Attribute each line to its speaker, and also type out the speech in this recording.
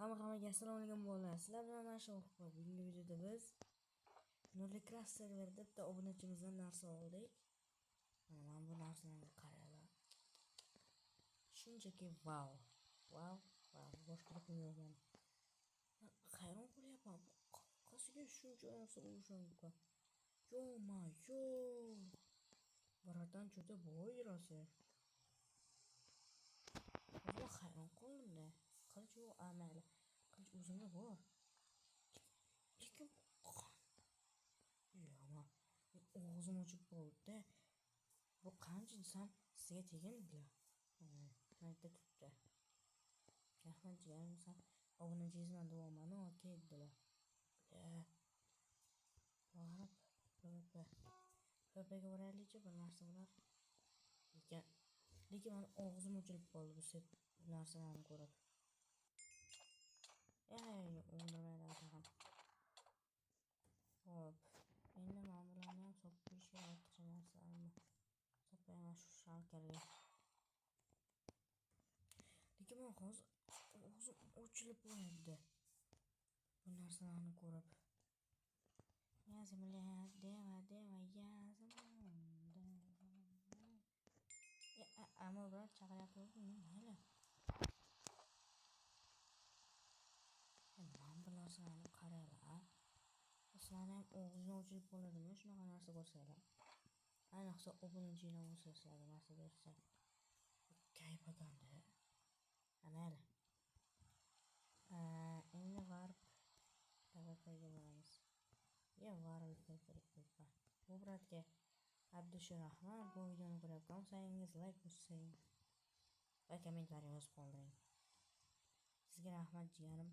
Speaker 1: Hammaga assalomu alaykum bolalar. Sizlar bilan mana shu bugungi videoda biz Nurlicraft serverida bitta obunachimizdan narsa oldik. Mana bu narsalarni qaranglar. Shunchaki wow. Boshqa qilmayman. Hayron qolyapman. Qosiga shuncha narsa bo'lishi mumkin. Yo. Birordan juda boy rosa. O'zim hayron qoldim-da. Qilch u amali. Qilch o'zimda bor. Lekin yoma og'zim ochib qoldi. Bu qancha desam sizga tegindilar. Mayda turibdi. Rahmat jigarim, san obunachingizdan davomini okey dedilar. Ko'paga boraylikchi bir narsa bo'lar. Lekin men og'zim ochilib qoldi bu set narsalarni ko'rib. O'ndirmaylar ham. Hop. Endi men bilan ham sopqish ortiqcha narsalarni sopayman shu shalkarga. Lekin men hozir o'zim ochilib qoldi. Bu narsalarni ko'rib. Yazimlar dema yazimlar. Ammo biroq chaqiryapti-ku, mayli. Men bu narsalarni qaranglar. Sizlarni ham og'zini ochilib qoladimi shunaqa narsa ko'rsanglar? Ayniqsa obunachinglar bo'lsa sizlarga narsa bersa. Kayfadanda. Mayli. Endi varp tabaqiga boramiz. Varp tabaqiga. Bu bratga Abdusharahmat, bu videoni ko'rayotgan bo'lsangiz like bosing va kommentariy yozib qoldiring. Sizga rahmat jigarim.